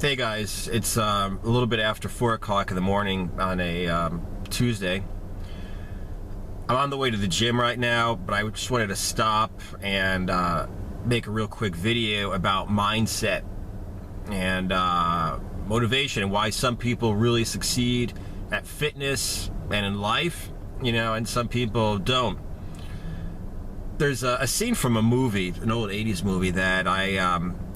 Hey guys, it's a little bit after 4 o'clock in the morning on a Tuesday. I'm on the way to the gym right now, but I just wanted to stop and make a real quick video about mindset and motivation and why some people really succeed at fitness and in life, and some people don't. There's a scene from a movie, an old 80s movie, that I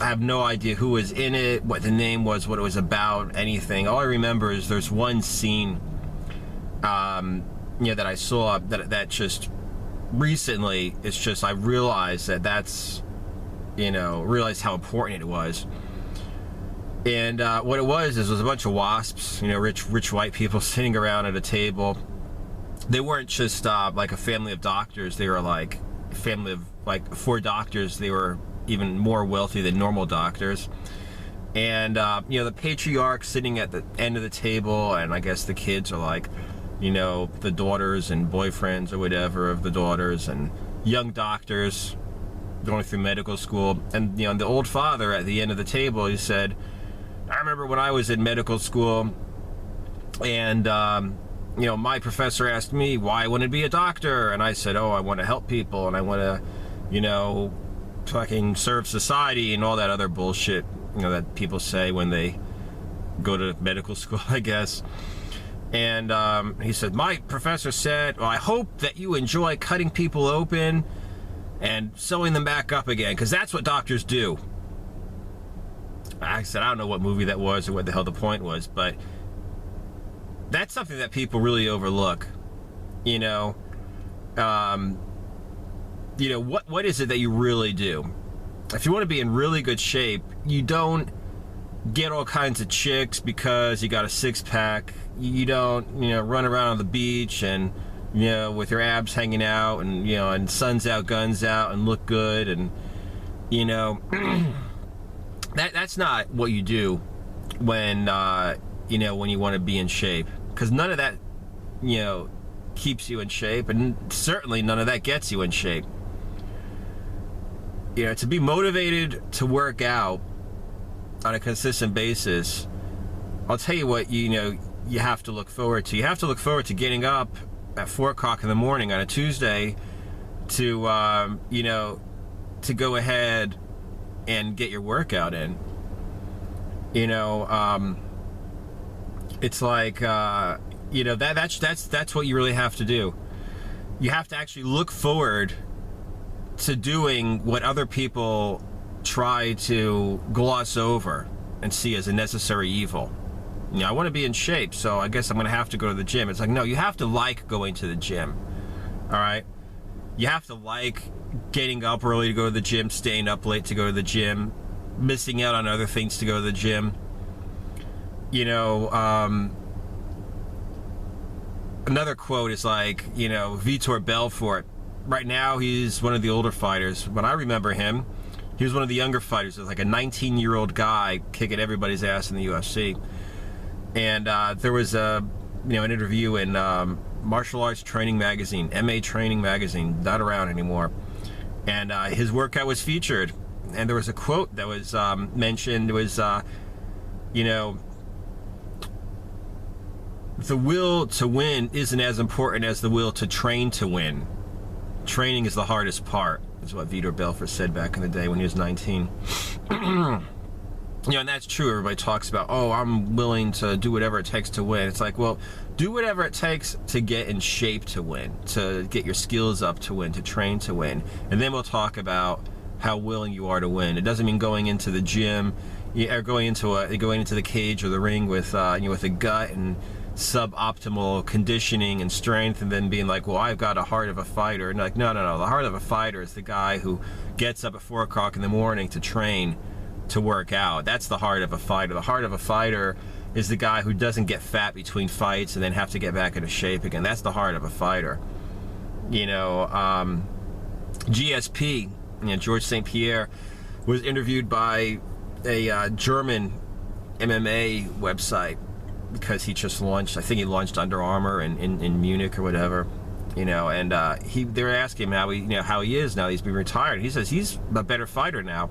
have no idea who was in it, what the name was, what it was about, anything. All I remember is there's one scene that I saw that just recently, it's just I realized that's realized how important it was. And what it was a bunch of wasps, rich white people sitting around at a table. They weren't just like a family of doctors. They were like a family of like 4 doctors. They were even more wealthy than normal doctors. And the patriarch sitting at the end of the table, and I guess the kids are like, the daughters and boyfriends or whatever of the daughters, and young doctors going through medical school. And the old father at the end of the table, he said, I remember when I was in medical school, and my professor asked me why I wanted to be a doctor, and I said, I want to help people, and I want to, fucking serve society, and all that other bullshit, that people say when they go to medical school, I guess. And he said, my professor said, well, I hope that you enjoy cutting people open and sewing them back up again, because that's what doctors do. I said, I don't know what movie that was or what the hell the point was, but that's something that people really overlook. What is it that you really do? If you want to be in really good shape, you don't get all kinds of chicks because you got a 6-pack. You don't, run around on the beach and, with your abs hanging out and, and sun's out, guns out, and look good. And, that's not what you do when, when you want to be in shape. Because none of that, keeps you in shape, and certainly none of that gets you in shape. To be motivated to work out on a consistent basis, I'll tell you what, you have to look forward to. You have to look forward to getting up at 4 o'clock in the morning on a Tuesday to, to go ahead and get your workout in. It's like, that's what you really have to do. You have to actually look forward to doing what other people try to gloss over and see as a necessary evil. I want to be in shape, so I guess I'm going to have to go to the gym. It's like, no, you have to like going to the gym. All right? You have to like getting up early to go to the gym, staying up late to go to the gym, missing out on other things to go to the gym. Another quote is like, Vitor Belfort. Right now, he's one of the older fighters. When I remember him, he was one of the younger fighters. He was like a 19-year-old guy kicking everybody's ass in the UFC. And there was an interview in Martial Arts Training Magazine, MA Training Magazine, not around anymore. And his workout was featured. And there was a quote that was mentioned. It was, the will to win isn't as important as the will to train to win. Training is the hardest part, is what Vitor Belfort said back in the day when he was 19. And that's true. Everybody talks about, I'm willing to do whatever it takes to win. It's like, well, do whatever it takes to get in shape to win, to get your skills up to win, to train to win. And then we'll talk about how willing you are to win. It doesn't mean going into the gym or going into the cage or the ring with with a gut and suboptimal conditioning and strength, and then being like, well, I've got a heart of a fighter. And like, no. The heart of a fighter is the guy who gets up at 4 o'clock in the morning to train, to work out. That's the heart of a fighter. The heart of a fighter is the guy who doesn't get fat between fights and then have to get back into shape again. That's the heart of a fighter. GSP, George St. Pierre, was interviewed by a German MMA website because he just launched, I think he launched Under Armour in Munich or whatever, and they were asking him how he is now. He's been retired. He says he's a better fighter now.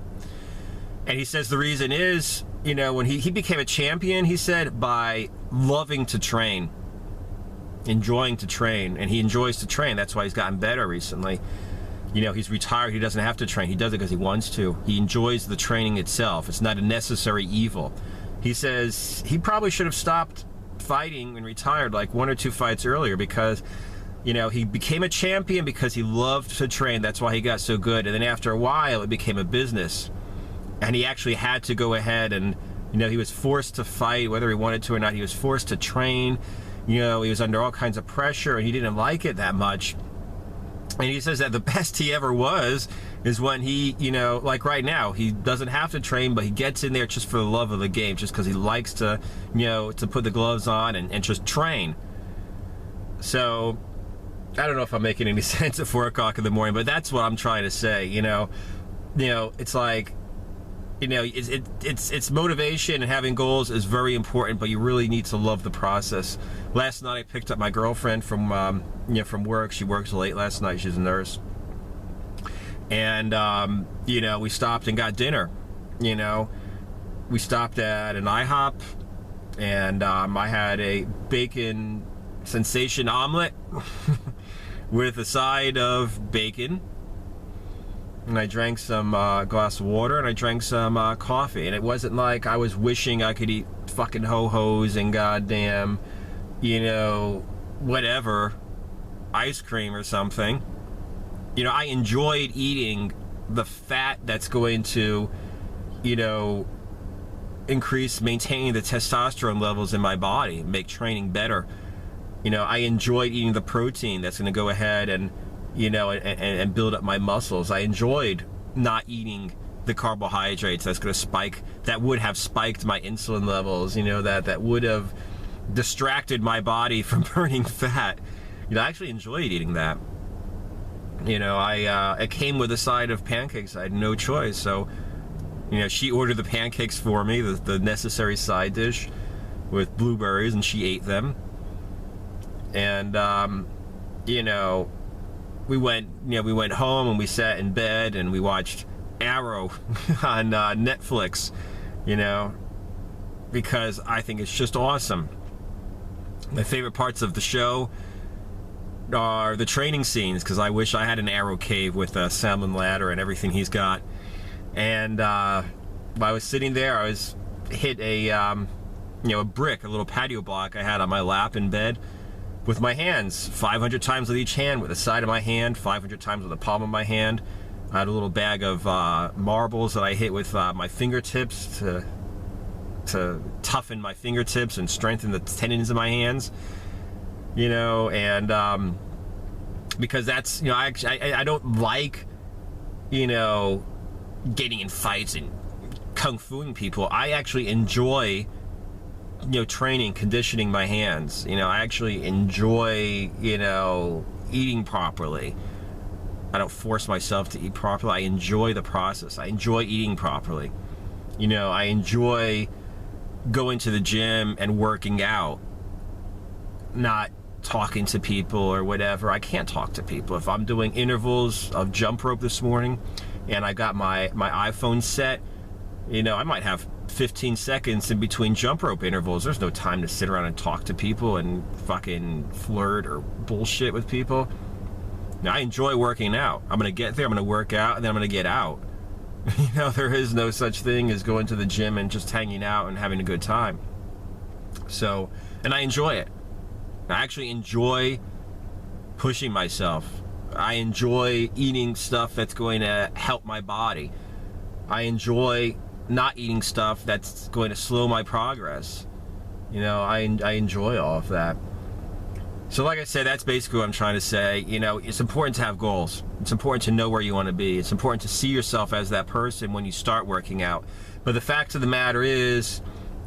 And he says the reason is you know, when he became a champion, he said, by loving to train, enjoying to train, and he enjoys to train. That's why he's gotten better recently. You know, he's retired. He doesn't have to train. He does it because he wants to. He enjoys the training itself. It's not a necessary evil. He says he probably should have stopped fighting and retired like 1 or 2 fights earlier, because, you know, he became a champion because he loved to train. That's why he got so good. And then after a while, it became a business. And he actually had to go ahead and, you know, he was forced to fight, whether he wanted to or not. He was forced to train. You know, he was under all kinds of pressure, and he didn't like it that much. And he says that the best he ever was is when he, you know, like right now, he doesn't have to train, but he gets in there just for the love of the game, just because he likes to, you know, to put the gloves on and just train. So, I don't know if I'm making any sense at 4 o'clock in the morning, but that's what I'm trying to say, you know. It's like, you know, it's motivation, and having goals is very important, but you really need to love the process. Last night I picked up my girlfriend from from work. She works late last night. She's a nurse. And you know, we stopped and got dinner. You know, we stopped at an IHOP, and I had a bacon sensation omelet with a side of bacon. And I drank some glass of water, and I drank some coffee. And it wasn't like I was wishing I could eat fucking ho-hos and goddamn, you know, whatever, ice cream or something. You know, I enjoyed eating the fat that's going to, you know, maintain the testosterone levels in my body, make training better. You know, I enjoyed eating the protein that's going to go ahead and, you know, and build up my muscles. I enjoyed not eating the carbohydrates that would have spiked my insulin levels, you know, that would have distracted my body from burning fat. You know, I actually enjoyed eating that. You know, it came with a side of pancakes. I had no choice. So, you know, she ordered the pancakes for me, the necessary side dish with blueberries, and she ate them. And, you know, we went home, and we sat in bed, and we watched Arrow on Netflix, you know, because I think it's just awesome. My favorite parts of the show are the training scenes, because I wish I had an Arrow cave with a salmon ladder and everything he's got. And while I was sitting there, I was hit a brick, a little patio block I had on my lap in bed, with my hands, 500 times with each hand, with the side of my hand, 500 times with the palm of my hand. I had a little bag of marbles that I hit with my fingertips to toughen my fingertips and strengthen the tendons in my hands. You know, and because that's, you know, I don't like, you know, getting in fights and kung fuing people. I actually enjoy, you know, training, conditioning my hands. You know, I actually enjoy, you know, eating properly. I don't force myself to eat properly. I enjoy the process. I enjoy eating properly. You know, I enjoy going to the gym and working out, not talking to people or whatever. I can't talk to people. If I'm doing intervals of jump rope this morning and I got my iPhone set, you know, I might have 15 seconds in between jump rope intervals. There's no time to sit around and talk to people and fucking flirt or bullshit with people. Now, I enjoy working out. I'm going to get there, I'm going to work out, and then I'm going to get out. You know, there is no such thing as going to the gym and just hanging out and having a good time. So, and I enjoy it. I actually enjoy pushing myself. I enjoy eating stuff that's going to help my body. I enjoy not eating stuff that's going to slow my progress. You know, I enjoy all of that. So like I said, that's basically what I'm trying to say. You know, it's important to have goals. It's important to know where you want to be. It's important to see yourself as that person when you start working out. But the fact of the matter is,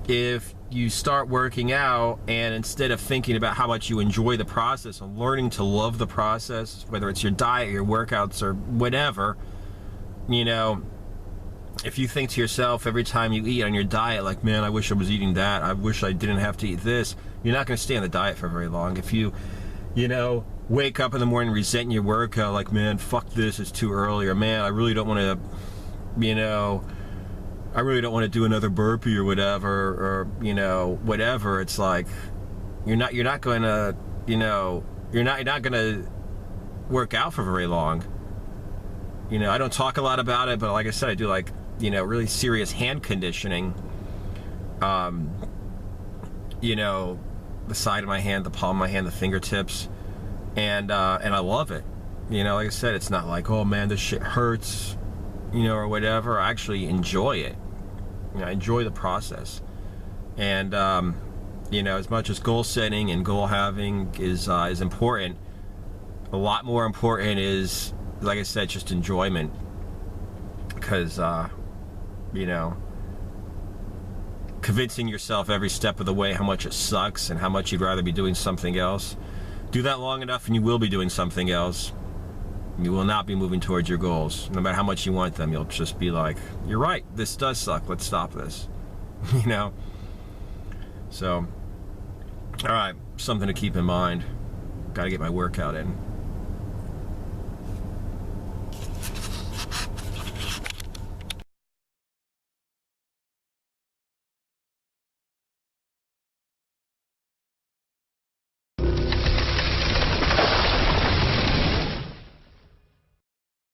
if you start working out and instead of thinking about how much you enjoy the process and learning to love the process, whether it's your diet, your workouts, or whatever, you know, if you think to yourself every time you eat on your diet, like, man, I wish I was eating that, I wish I didn't have to eat this, you're not going to stay on the diet for very long. If you know, wake up in the morning resenting your workout, like, man, fuck this, it's too early, or man, I really don't want to, you know, I really don't want to do another burpee or whatever, or whatever. It's like you're not going to, you're not going to work out for very long. I don't talk a lot about it, but like I said, I do like really serious hand conditioning. The side of my hand, the palm of my hand, the fingertips, and I love it. Like I said, it's not like, oh man, this shit hurts, or whatever. I actually enjoy it. I enjoy the process. And as much as goal setting and goal having is important, a lot more important is, like I said, just enjoyment. Because convincing yourself every step of the way how much it sucks and how much you'd rather be doing something else. Do that long enough and you will be doing something else. You will not be moving towards your goals. No matter how much you want them, you'll just be like, you're right, this does suck, let's stop this. So, alright, something to keep in mind. Gotta get my workout in.